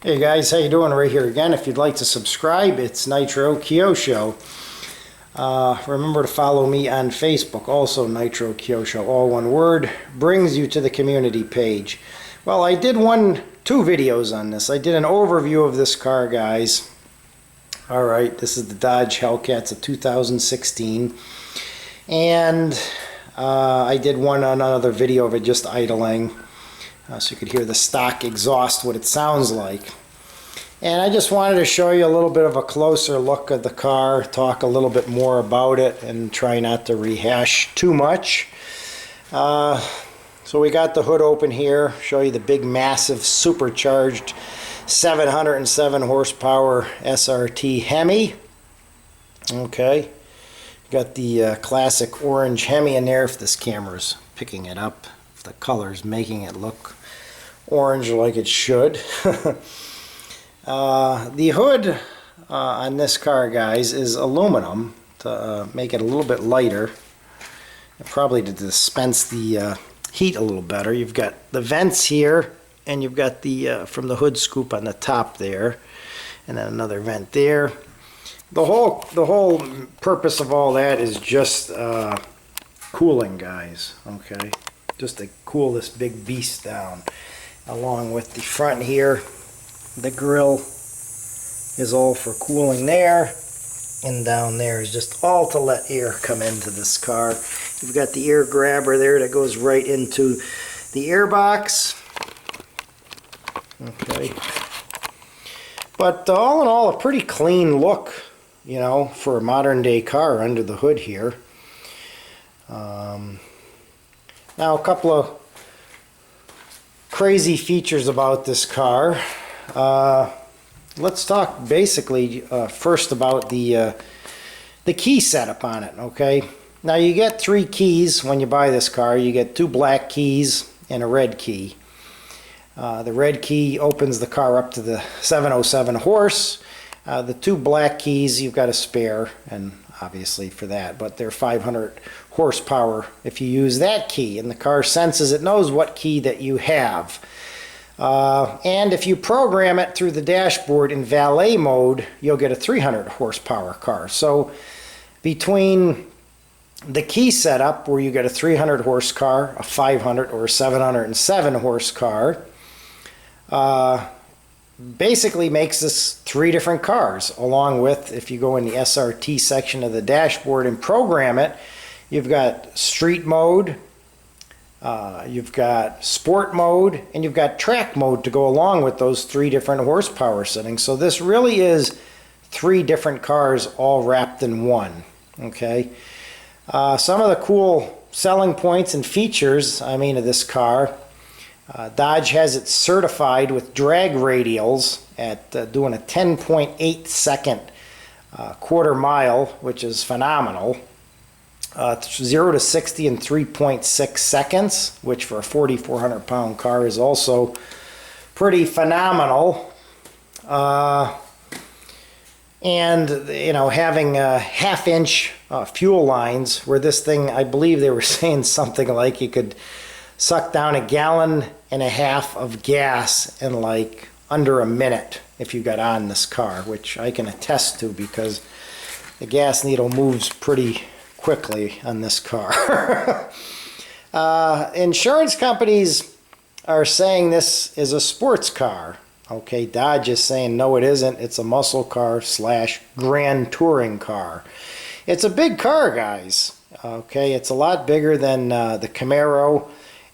Hey guys, how you doing? Right here again. If you'd like to subscribe, it's Nitro Kyosho. Remember to follow me on Facebook, also Nitro Kyosho, all one word, brings you to the community page. Well, I did two videos on this. I did an overview of this car, guys. Alright, this is the Dodge Hellcat. It's a 2016. And I did another video of it just idling. So you could hear the stock exhaust, what it sounds like. And I just wanted to show you a little bit of a closer look at the car, talk a little bit more about it, and try not to rehash too much. So we got the hood open here, show you the big massive supercharged 707 horsepower SRT Hemi. Okay, got the classic orange Hemi in there, if this camera's picking it up, if the color's making it look orange like it should. The hood on this car, guys, is aluminum to make it a little bit lighter, and probably to dispense the heat a little better. You've got the vents here, and you've got the from the hood scoop on the top there, and then another vent there. The whole purpose of all that is just cooling, guys. Okay, just to cool this big beast down. Along with the front here, the grill is all for cooling there, and down there is just all to let air come into this car. You've got the air grabber there that goes right into the air box. Okay, but all in all, a pretty clean look, you know, for a modern day car under the hood here. Now a couple of crazy features about this car. Let's talk basically first about the key setup on it. Okay, now you get 3 keys when you buy this car. You get 2 black keys and a red key. The red key opens the car up to the 707 horse. The 2 black keys you've got a spare, and obviously for that, but they're 500 horsepower if you use that key, and the car senses, it knows what key that you have. And if you program it through the dashboard in valet mode, you'll get a 300 horsepower car. So between the key setup, where you get a 300 horse car, a 500 or a 707 horse car, basically makes this 3 different cars. Along with, if you go in the SRT section of the dashboard and program it, you've got street mode, you've got sport mode, and you've got track mode to go along with those 3 different horsepower settings. So this really is 3 different cars all wrapped in one. Okay, some of the cool selling points and features, I mean, of this car, Dodge has it certified with drag radials at doing a 10.8 second quarter mile, which is phenomenal. 0 to 60 in 3.6 seconds, which for a 4,400 pound car is also pretty phenomenal. And you know, having 1/2 inch fuel lines, where this thing, I believe they were saying something like you could suck down 1.5 gallons of gas in like under a minute if you got on this car, which I can attest to because the gas needle moves pretty quickly on this car. Insurance companies are saying this is a sports car. Okay, Dodge is saying no, it isn't. It's a muscle car / grand touring car. It's a big car, guys. Okay, it's a lot bigger than the Camaro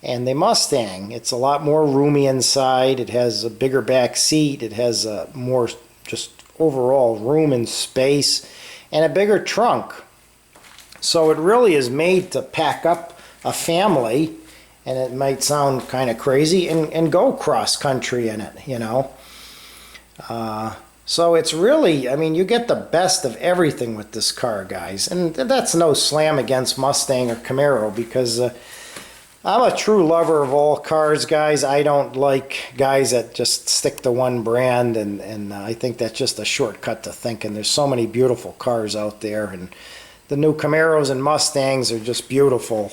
and the Mustang. It's a lot more roomy inside. It has a bigger back seat. It has more just overall room and space, and a bigger trunk. So it really is made to pack up a family, and it might sound kind of crazy, and go cross country in it, you know. So it's really, I mean, you get the best of everything with this car, guys. And that's no slam against Mustang or Camaro, because I'm a true lover of all cars, guys. I don't like guys that just stick to one brand, and I think that's just a shortcut to thinking. There's so many beautiful cars out there, and the new Camaros and Mustangs are just beautiful,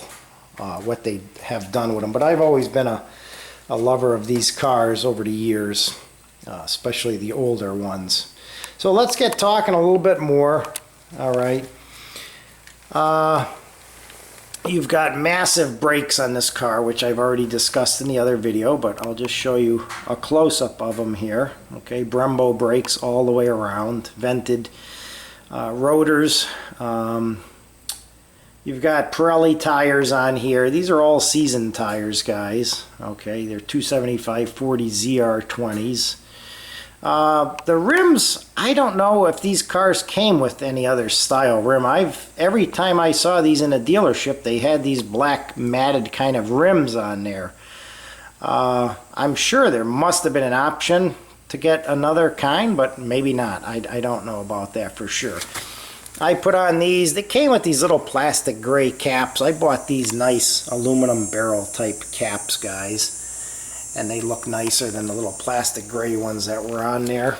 what they have done with them. But I've always been a lover of these cars over the years. especially the older ones. So let's get talking a little bit more. All right. You've got massive brakes on this car, which I've already discussed in the other video, but I'll just show you a close-up of them here. Okay, Brembo brakes all the way around, vented rotors. You've got Pirelli tires on here. These are all season tires, guys. Okay, they're 275/40 ZR20s. The rims, I don't know if these cars came with any other style rim. Every time I saw these in a dealership, they had these black matted kind of rims on there. I'm sure there must have been an option to get another kind, but maybe not. I don't know about that for sure. I put on these. They came with these little plastic gray caps. I bought these nice aluminum barrel type caps, guys. And they look nicer than the little plastic gray ones that were on there.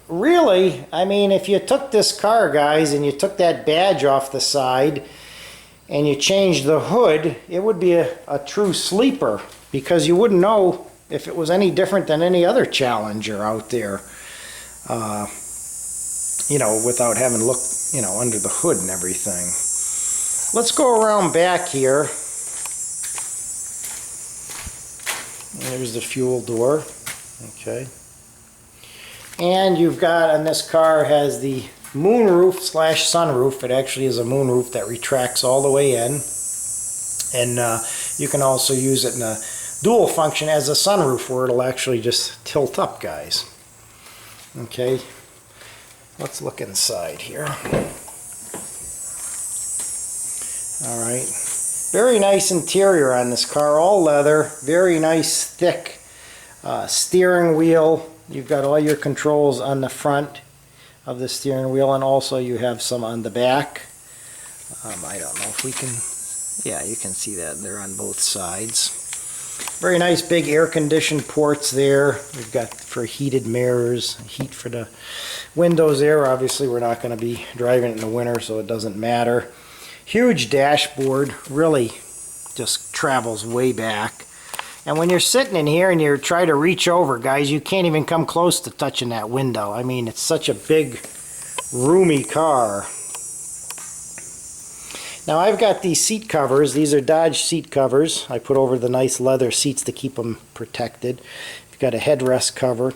Really, I mean, if you took this car, guys, and you took that badge off the side and you changed the hood, it would be a true sleeper, because you wouldn't know if it was any different than any other Challenger out there, you know, without having looked, you know, under the hood and everything. Let's go around back here. There's the fuel door. Okay. And you've got, on this car, has the moonroof / sunroof. It actually is a moonroof that retracts all the way in. And you can also use it in a dual function as a sunroof, where it'll actually just tilt up, guys. Okay. Let's look inside here. All right. Very nice interior on this car, all leather, very nice thick steering wheel. You've got all your controls on the front of the steering wheel, and also you have some on the back. I don't know if we can, yeah, you can see that they're on both sides. Very nice big air conditioned ports there. We've got for heated mirrors, heat for the windows there. Obviously we're not going to be driving it in the winter, so it doesn't matter. Huge dashboard, really just travels way back. And when you're sitting in here and you're trying to reach over, guys, you can't even come close to touching that window. I mean, it's such a big, roomy car. Now I've got these seat covers. These are Dodge seat covers. I put over the nice leather seats to keep them protected. You've got a headrest cover.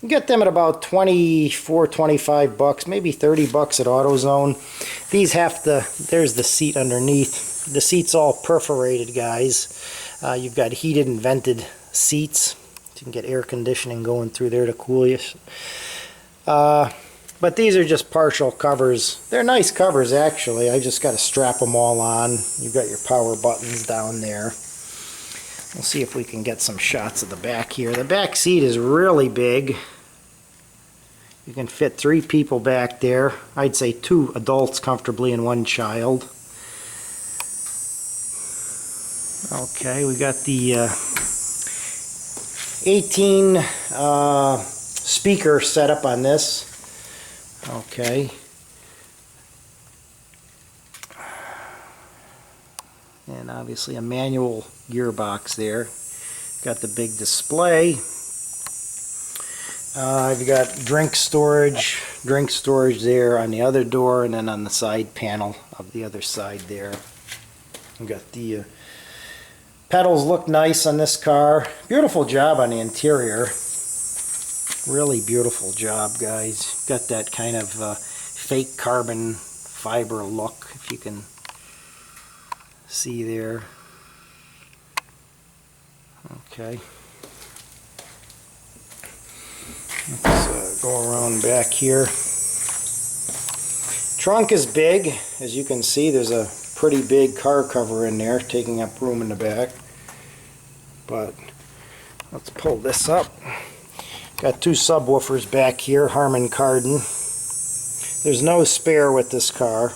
You get them at about 24, 25 bucks, maybe 30 bucks at AutoZone. These have to, there's the seat underneath. The seat's all perforated, guys. You've got heated and vented seats. You can get air conditioning going through there to cool you. But these are just partial covers. They're nice covers, actually. I just got to strap them all on. You've got your power buttons down there. We'll see if we can get some shots of the back here. The back seat is really big. You can fit 3 people back there. I'd say 2 adults comfortably and 1 child. Okay, we got the 18 speaker setup on this. Okay. And obviously a manual gearbox there. Got the big display. You've got drink storage there on the other door, and then on the side panel of the other side there. You've got the pedals look nice on this car. Beautiful job on the interior. Really beautiful job, guys. Got that kind of fake carbon fiber look, if you can see there. Okay. Let's go around back here. Trunk is big. As you can see, there's a pretty big car cover in there, taking up room in the back. But let's pull this up. Got 2 subwoofers back here, Harman Kardon. There's no spare with this car.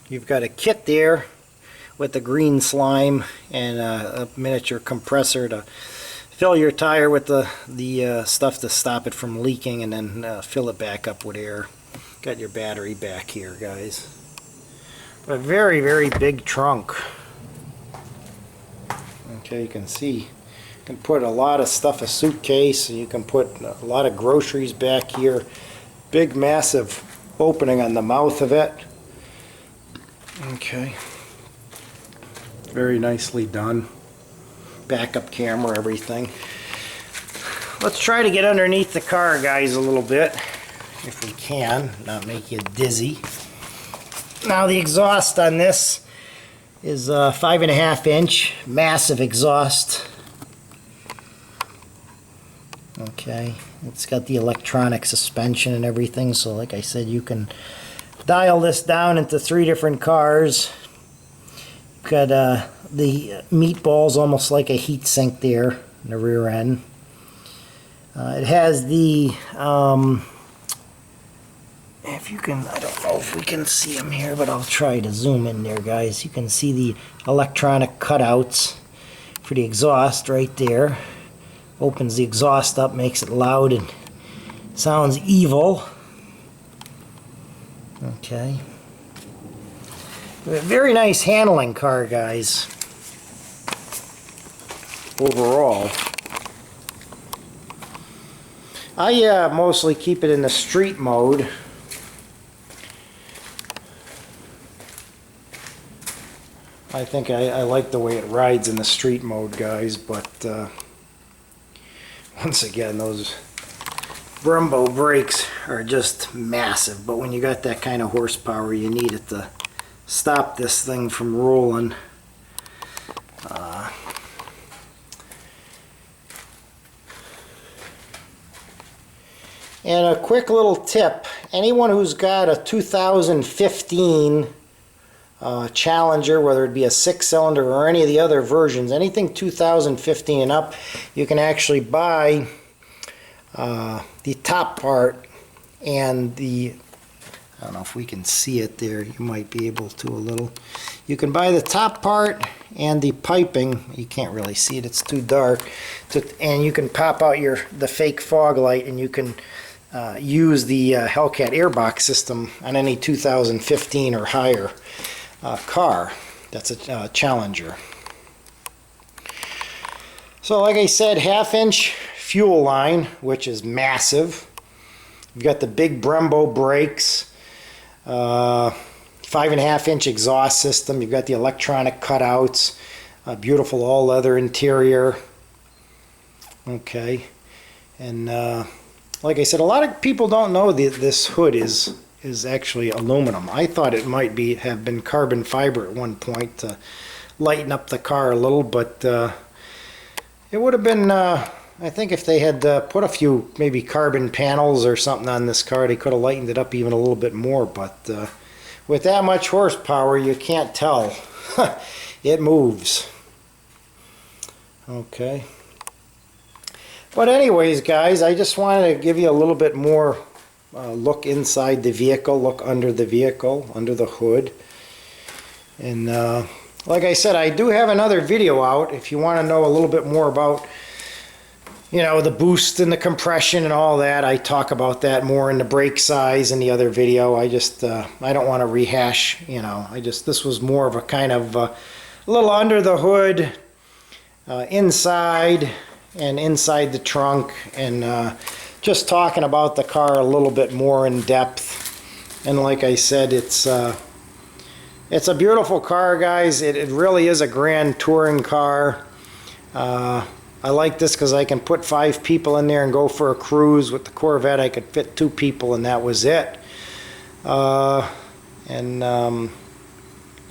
You've got a kit there with the green slime and a miniature compressor to fill your tire with the stuff to stop it from leaking, and then fill it back up with air. Got your battery back here, guys. But a very, very big trunk. Okay, you can see You can put a lot of stuff, a suitcase, and you can put a lot of groceries back here. Big, massive opening on the mouth of it. Okay. Very nicely done. Backup camera, everything. Let's try to get underneath the car, guys, a little bit, if we can, not make you dizzy. Now the exhaust on this is 5.5 inch, massive exhaust. Okay, it's got the electronic suspension and everything, so like I said, you can dial this down into 3 different cars. You've got the meatballs, almost like a heat sink there in the rear end. It has the, if you can, I don't know if we can see them here, but I'll try to zoom in there, guys. You can see the electronic cutouts for the exhaust right there. Opens the exhaust up, makes it loud and sounds evil. Okay. Very nice handling car, guys. Overall. I mostly keep it in the street mode. I think I like the way it rides in the street mode, guys, but once again, those Brembo brakes are just massive, but when you got that kind of horsepower, you need it to stop this thing from rolling. And a quick little tip, anyone who's got a 2015 Challenger, whether it be a 6-cylinder or any of the other versions, anything 2015 and up, you can actually buy the top part and the, I don't know if we can see it there, you might be able to a little. You can buy the top part and the piping, you can't really see it, it's too dark, and you can pop out the fake fog light, and you can use the Hellcat airbox system on any 2015 or higher car that's a Challenger. So like I said, 1/2 inch fuel line, which is massive. You've got the big Brembo brakes, 5.5 inch exhaust system. You've got the electronic cutouts, a beautiful all leather interior. Okay, and like I said, a lot of people don't know this hood is actually aluminum. I thought it might have been carbon fiber at one point to lighten up the car a little, but it would have been, I think if they had put a few maybe carbon panels or something on this car, they could have lightened it up even a little bit more, but with that much horsepower, you can't tell. It moves. Okay. But anyways, guys, I just wanted to give you a little bit more look inside the vehicle, look under the vehicle, under the hood. And like I said, I do have another video out if you want to know a little bit more about, you know, the boost and the compression and all that. I talk about that more in the brake size in the other video. I just, I don't want to rehash, you know, this was more of a kind of a little under the hood, inside and inside the trunk, and just talking about the car a little bit more in depth. And like I said, it's a beautiful car, guys. It really is a grand touring car. I like this because I can put 5 people in there and go for a cruise. With the Corvette, I could fit 2 people, and that was it. You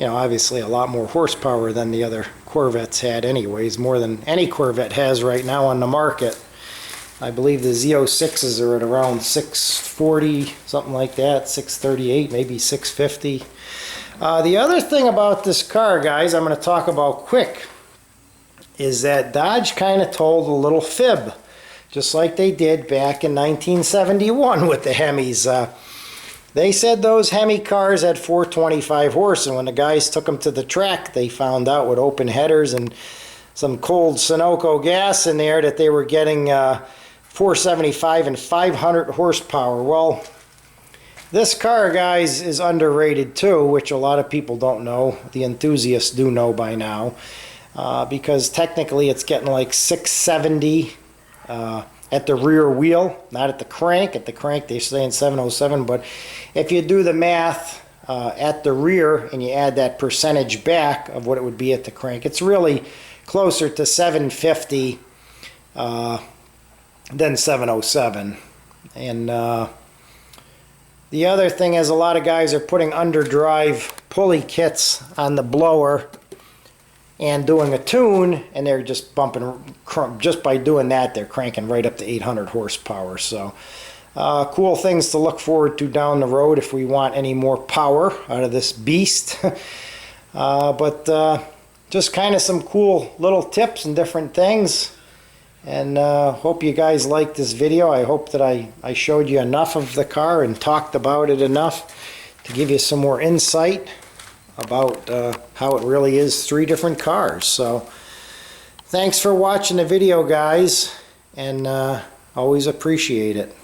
know, obviously a lot more horsepower than the other Corvettes had anyways, more than any Corvette has right now on the market. I believe the Z06s are at around 640, something like that, 638, maybe 650. The other thing about this car, guys, I'm going to talk about quick, is that Dodge kind of told a little fib, just like they did back in 1971 with the Hemis. They said those Hemi cars had 425 horse, and when the guys took them to the track, they found out with open headers and some cold Sunoco gas in there that they were getting 475 and 500 horsepower. Well, this car, guys, is underrated too, which a lot of people don't know. The enthusiasts do know by now. because technically it's getting like 670 at the rear wheel, not at the crank. At the crank they say in 707, but if you do the math at the rear and you add that percentage back of what it would be at the crank, it's really closer to 750 than 707. And the other thing is, a lot of guys are putting underdrive pulley kits on the blower and doing a tune, and they're just bumping, just by doing that they're cranking right up to 800 horsepower. So cool things to look forward to down the road if we want any more power out of this beast. But just kind of some cool little tips and different things. And hope you guys liked this video. I hope that I showed you enough of the car and talked about it enough to give you some more insight about how it really is 3 different cars. So thanks for watching the video, guys, and always appreciate it.